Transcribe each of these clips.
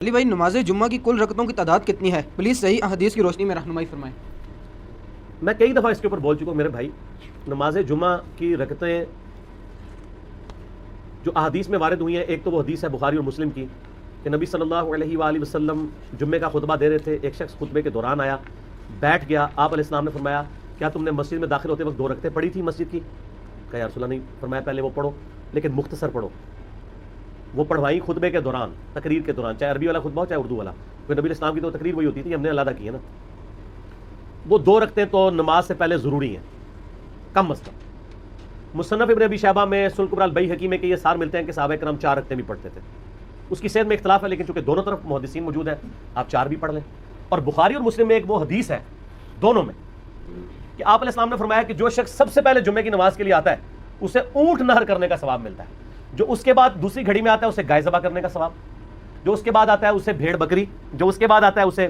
علی بھائی، نماز جمعہ کی کل رکعتوں کی تعداد کتنی ہے؟ پلیز صحیح احادیث کی روشنی میں رہنمائی فرمائیں۔ میں کئی دفعہ اس کے اوپر بول چکا ہوں میرے بھائی. نماز جمعہ کی رکعتیں جو احادیث میں وارد ہوئی ہیں، ایک تو وہ حدیث ہے بخاری اور مسلم کی کہ نبی صلی اللہ علیہ وآلہ وسلم جمعے کا خطبہ دے رہے تھے. ایک شخص خطبے کے دوران آیا، بیٹھ گیا. آپ علیہ السلام نے فرمایا کیا تم نے مسجد میں داخل ہوتے وقت 2 رکعتیں پڑھی تھی مسجد کی؟ کہا یا رسول اللہ نہیں. فرمایا پہلے وہ پڑھو لیکن مختصر پڑھو. وہ پڑھوائی خطبے کے دوران، تقریر کے دوران، چاہے عربی والا خطبہ ہو چاہے اردو والا. کیونکہ نبی علیہ السلام کی تو تقریر وہی ہوتی تھی، ہم نے علیحدہ کی ہے نا. وہ 2 رکعتیں تو نماز سے پہلے ضروری ہیں کم از کم. مصنف ابن ابی شیبہ میں، سنن کبری البیہقی میں کہ یہ سار ملتے ہیں کہ صحابہ کرام 4 رکعتیں بھی پڑھتے تھے. اس کی صحت میں اختلاف ہے لیکن چونکہ دونوں طرف محدثین موجود ہیں آپ 4 بھی پڑھ لیں. اور بخاری اور مسلم میں ایک وہ حدیث ہے دونوں میں کہ آپ علیہ السلام نے فرمایا کہ جو شخص سب سے پہلے جمعے کی نماز کے لیے آتا ہے اسے اونٹ نہر کرنے کا ثواب ملتا ہے. جو اس کے بعد دوسری گھڑی میں آتا ہے اسے گائے ذبح کرنے کا ثواب. جو اس کے بعد آتا ہے اسے بھیڑ بکری. جو اس کے بعد آتا ہے اسے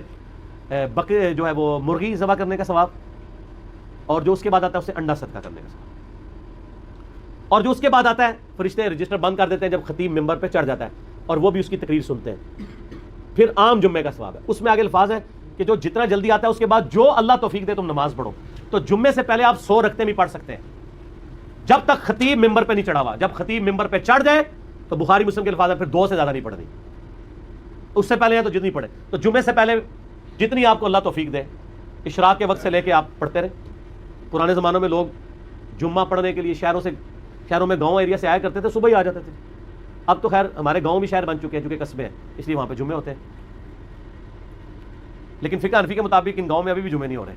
بکری جو ہے وہ مرغی ذبح کرنے کا ثواب. اور جو اس کے بعد آتا ہے اسے انڈا صدقہ کرنے کا ثواب. اور جو اس کے بعد آتا ہے فرشتے رجسٹر بند کر دیتے ہیں جب خطیب ممبر پہ چڑھ جاتا ہے اور وہ بھی اس کی تقریر سنتے ہیں. پھر عام جمعے کا ثواب ہے. اس میں آگے الفاظ ہیں کہ جو جتنا جلدی آتا ہے اس کے بعد جو اللہ توفیق دے تم نماز پڑھو. تو جمعے سے پہلے آپ 100 رکعتیں بھی پڑھ سکتے ہیں جب تک خطیب ممبر پہ نہیں چڑھا ہوا. جب خطیب ممبر پہ چڑھ جائے تو بخاری مسلم کے الفاظ ہیں پھر 2 سے زیادہ نہیں پڑھنی. اس سے پہلے ہیں تو جتنی پڑھے. تو جمعے سے پہلے جتنی آپ کو اللہ توفیق دے، اشراق کے وقت سے لے کے آپ پڑھتے رہیں. پرانے زمانوں میں لوگ جمعہ پڑھنے کے لیے شہروں میں گاؤں ایریا سے آیا کرتے تھے، صبح ہی آ جاتے تھے. اب تو خیر ہمارے گاؤں بھی شہر بن چکے ہیں چونکہ قصبے ہیں، اس لیے وہاں پہ جمعے ہوتے ہیں. لیکن فقہ حنفی کے مطابق ان گاؤں میں ابھی بھی جمعے نہیں ہو رہے.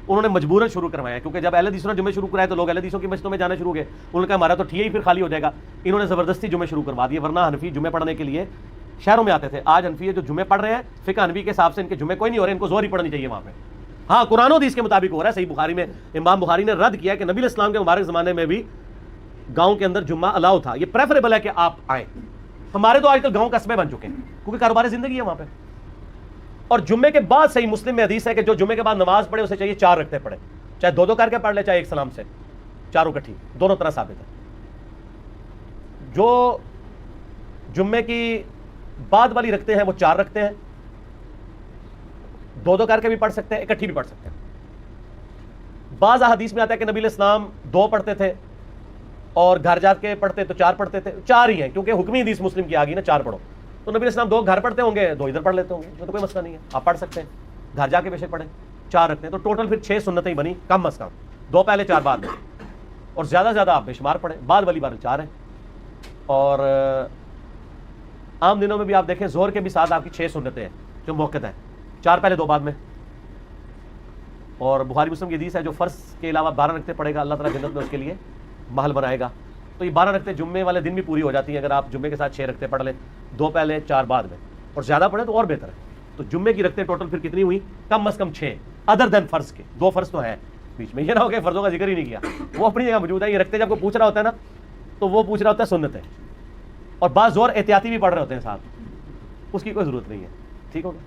انہوں نے مجبوراً شروع کروایا کیونکہ جب اہل حدیثوں نے جمعے شروع کرائے تو لوگ اہل حدیثوں کی مسجدوں میں جانا شروع ہو گئے. انہوں نے کہا ہمارا تو ٹھیک ہی پھر خالی ہو جائے گا. انہوں نے زبردستی جمعے شروع کروا دیے، ورنہ حنفی جمعے پڑھنے کے لیے شہروں میں آتے تھے. آج حنفی جو جمعے پڑھ رہے ہیں فقہ حنفی کے حساب سے ان کے جمعے کوئی نہیں ہو رہے، ان کو زور ہی پڑھنی چاہیے وہاں پہ. ہاں قرآن و حدیث کے مطابق ہو رہا ہے. صحیح بخاری میں امام بخاری نے رد کیا کہ نبی علیہ السلام کے مبارک زمانے میں بھی گاؤں کے اندر جمعہ الاؤ تھا. یہ پریفریبل ہے کہ آپ آئیں. ہمارے تو آج کل گاؤں قصبے بن چکے ہیں کیونکہ کاروبار زندگی ہے وہاں پہ. اور جمعے کے بعد صحیح مسلم میں حدیث ہے کہ جو جمعے کے بعد نماز پڑھے اسے چاہیے 4 رکعتیں پڑھے، چاہے 2 کر کے پڑھ لے چاہے ایک سلام سے، چاروں کٹھی، دونوں طرح ثابت ہے. جو جمعے کی بعد والی رکھتے ہیں وہ 4 رکھتے ہیں، 2 کر کے بھی پڑھ سکتے ہیں، اکٹھی بھی پڑھ سکتے ہیں. بعض احادیث میں آتا ہے کہ نبی علیہ السلام 2 پڑھتے تھے اور گھر جا کے پڑھتے تو 4 پڑھتے تھے. 4 ہی ہیں کیونکہ حکمی حدیث مسلم کی آ گئی نا 4 پڑھو. تو نبی علیہ السلام 2 گھر پڑھتے ہوں گے، 2 ادھر پڑھ لیتے ہوں گے، تو کوئی مسئلہ نہیں ہے، آپ پڑھ سکتے ہیں. گھر جا کے بے شک پڑھیں. 4 رکھتے ہیں تو ٹوٹل پھر 6 سنتیں بنی کم از کم، 2 پہلے 4 بعد میں. اور زیادہ سے زیادہ آپ بے شمار پڑھیں. بعد والی بار 4 ہیں. اور عام دنوں میں بھی آپ دیکھیں ظہر کے بھی ساتھ آپ کی 6 سنتیں ہیں جو موقع ہیں، 4 پہلے 2 بعد میں. اور بخاری مسلم کی حدیث ہے جو فرض کے علاوہ 12 رکعتیں پڑھے گا اللہ تعالیٰ جنت میں اس کے لیے محل بنائے گا. تو یہ 12 رکعتیں جمعے والے دن بھی پوری ہو جاتی ہیں اگر آپ جمعے کے ساتھ 6 رکعتیں پڑھ لیں، 2 پہلے 4 بعد میں. اور زیادہ پڑھیں تو اور بہتر ہے. تو جمعے کی رکعتیں ٹوٹل پھر کتنی ہوئی؟ کم از کم 6 ادر دین فرض کے. 2 فرض تو ہیں بیچ میں، یہ نہ ہو کہ فرضوں کا ذکر ہی نہیں کیا، وہ اپنی جگہ موجود ہے. یہ رکھتے جب کو پوچھ رہا ہوتا ہے نا تو وہ پوچھ رہا ہوتا ہے سنتیں، اور بعض زور احتیاطی بھی پڑھ رہے ہوتے ہیں ساتھ، اس کی کوئی ضرورت نہیں ہے. ٹھیک ہوگا.